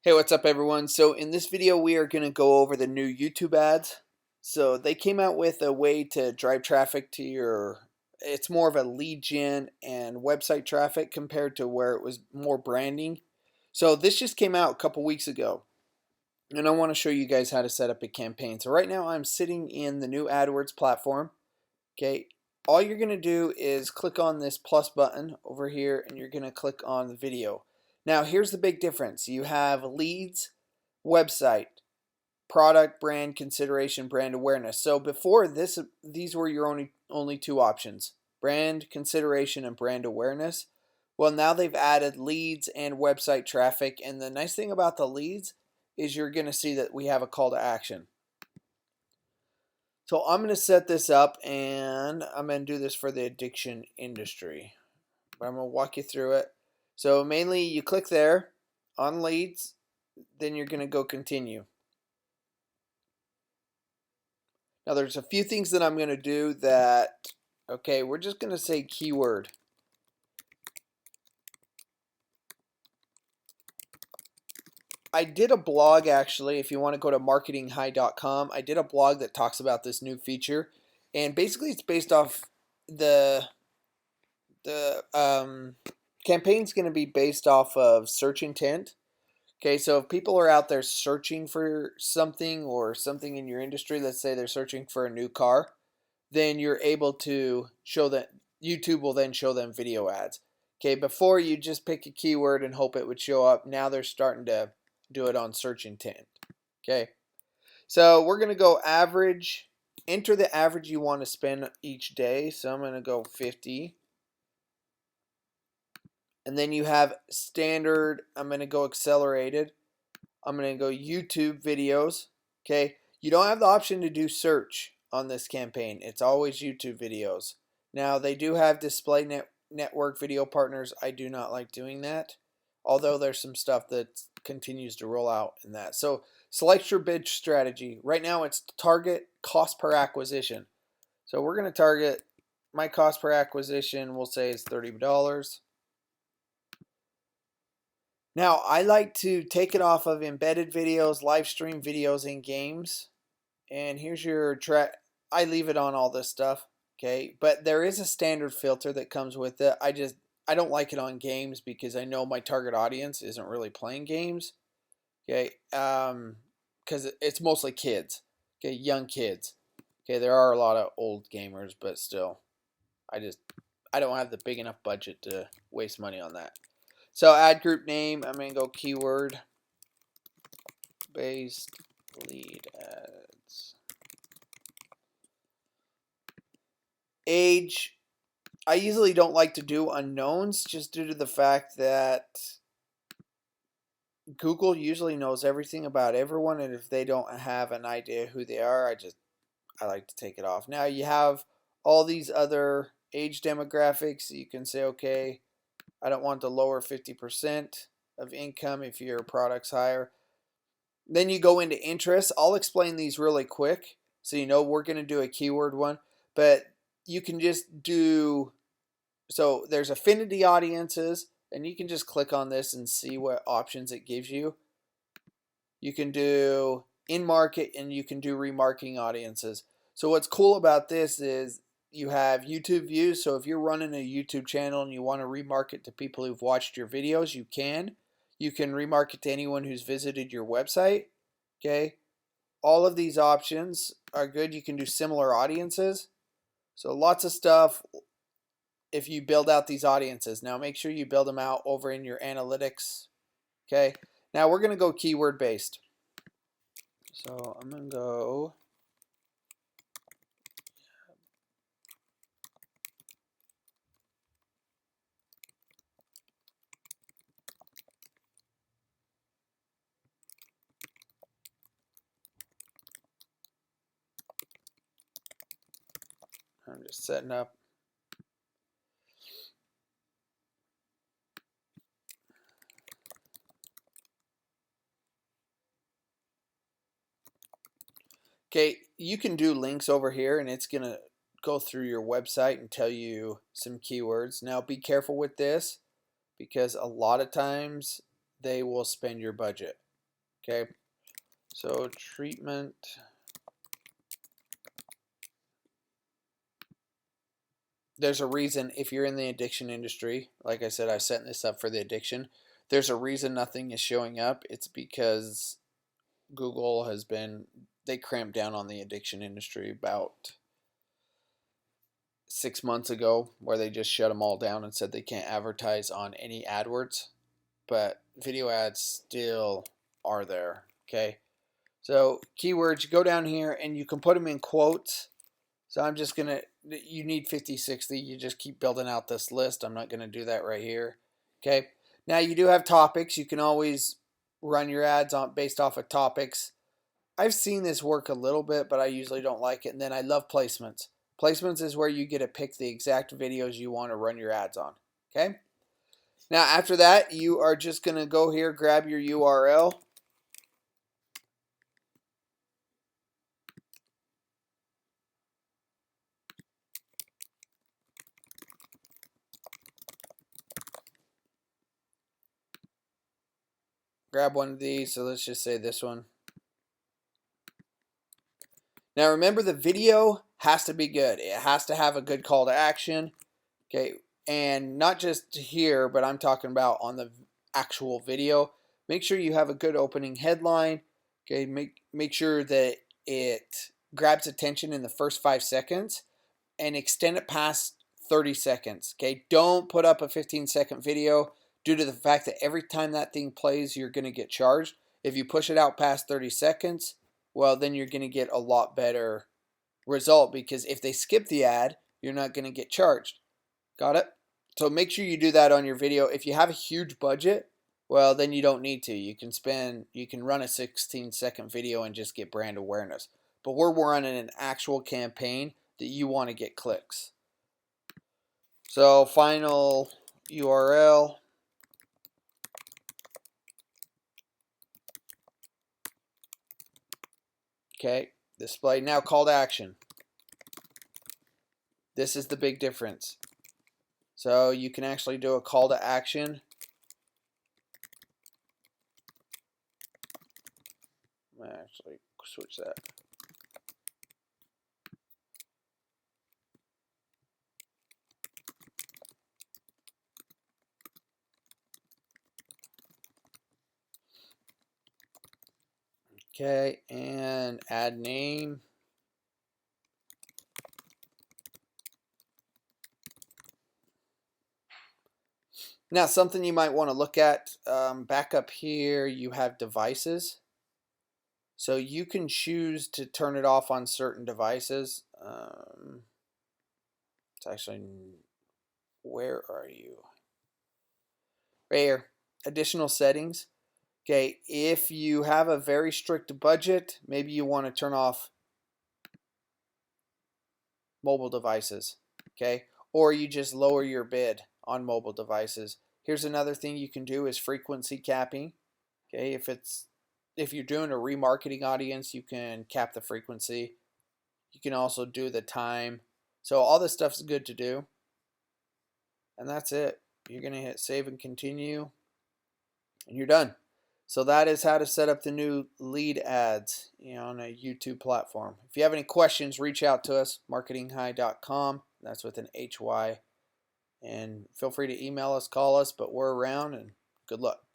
Hey, what's up everyone? So in this video we are going to go over the new YouTube ads. So they came out with a way to drive traffic to it's more of a lead gen and website traffic compared to where it was more branding. So this just came out a couple weeks ago. And I want to show you guys how to set up a campaign. So right now I'm sitting in the new AdWords platform. Okay, all you're going to do is click on this plus button over here and you're going to click on the video. Now here's the big difference. You have leads, website, product, brand consideration, brand awareness. So before this, these were your only two options: brand consideration and brand awareness. Well, now they've added leads and website traffic, and the nice thing about the leads is you're going to see that we have a call to action. So I'm going to set this up, and I'm going to do this for the addiction industry, but I'm going to walk you through it. So mainly you click there on leads, then you're going to go continue. Now there's a few things that I'm going to do that, okay, we're just going to say keyword. I did a blog actually, if you want to go to marketinghigh.com, I did a blog that talks about this new feature, and basically it's based off the campaign's going to be based off of search intent. Okay, so if people are out there searching for something or something in your industry, let's say they're searching for a new car, then you're able to show that YouTube will then show them video ads. Okay, before you just pick a keyword and hope it would show up. Now they're starting to do it on search intent. Okay, so we're going to go average. Enter the average you want to spend each day. So I'm going to go 50. And then you have standard. I'm going to go accelerated. I'm going to go YouTube videos. Okay, you don't have the option to do search on this campaign. It's always YouTube videos. Now they do have display network video partners. I do not like doing that, although there's some stuff that continues to roll out in that. So select your bid strategy. Right now it's target cost per acquisition. So we're going to target, my cost per acquisition we'll say is $30. Now, I like to take it off of embedded videos, live stream videos, and games. And here's your track. I leave it on all this stuff, okay? But there is a standard filter that comes with it. I don't like it on games because I know my target audience isn't really playing games, okay? Because it's mostly kids, okay, young kids. Okay, there are a lot of old gamers, but still, I don't have the big enough budget to waste money on that. So ad group name, I'm going to go keyword based lead ads. Age, I usually don't like to do unknowns just due to the fact that Google usually knows everything about everyone, and if they don't have an idea who they are, I like to take it off. Now you have all these other age demographics. You can say, okay, I don't want the lower 50% of income if your product's higher. Then you go into interests. I'll explain these really quick so you know we're going to do a keyword one, but you can just do, so there's affinity audiences, and you can just click on this and see what options it gives you. You can do in market and you can do remarketing audiences. So what's cool about this is you have YouTube views. So if you're running a YouTube channel and you want to remarket to people who've watched your videos, you can. You can remarket to anyone who's visited your website. Okay. All of these options are good. You can do similar audiences. So lots of stuff if you build out these audiences. Now make sure you build them out over in your analytics. Okay. Now we're going to go keyword based. So I'm going to go I'm just setting up. Okay, you can do links over here and it's going to go through your website and tell you some keywords. Now be careful with this because a lot of times they will spend your budget. Okay, so treatment. There's a reason if you're in the addiction industry, like I said, I set this up for the addiction. There's a reason nothing is showing up. It's because Google has been, they cramped down on the addiction industry about 6 months ago, where they just shut them all down and said they can't advertise on any AdWords, but video ads still are there. Okay, so keywords, you go down here and you can put them in quotes. So I'm just gonna, you need 50, 60. You just keep building out this list. I'm not gonna do that right here. Okay, now you do have topics. You can always run your ads on based off of topics. I've seen this work a little bit, but I usually don't like it. And then I love placements. Placements is where you get to pick the exact videos you want to run your ads on. Okay, now after that, you are just gonna go here, grab your URL. Grab one of these. So let's just say this one. Now remember, the video has to be good. It has to have a good call to action. Okay, and not just here, but I'm talking about on the actual video. Make sure you have a good opening headline. Okay, make sure that it grabs attention in the first 5 seconds and extend it past 30 seconds. Okay, don't put up a 15-second video due to the fact that every time that thing plays, you're going to get charged. If you push it out past 30 seconds, well, then you're going to get a lot better result, because if they skip the ad, you're not going to get charged. Got it? So make sure you do that on your video. If you have a huge budget, well, then you don't need to. You can run a 16-second video and just get brand awareness. But we're running an actual campaign that you want to get clicks. So final URL. Okay, display. Now call to action. This is the big difference. So you can actually do a call to action. Actually, switch that. Okay, and add name. Now, something you might want to look at, back up here, you have devices. So you can choose to turn it off on certain devices. It's actually, where are you? Right here, additional settings. Okay, if you have a very strict budget, maybe you want to turn off mobile devices. Okay, or you just lower your bid on mobile devices. Here's another thing you can do is frequency capping. Okay, if you're doing a remarketing audience, you can cap the frequency. You can also do the time. So all this stuff's good to do. And that's it. You're going to hit save and continue, and you're done. So that is how to set up the new lead ads, on a YouTube platform. If you have any questions, reach out to us, marketinghigh.com. That's with an HY. And feel free to email us, call us, but we're around, and good luck.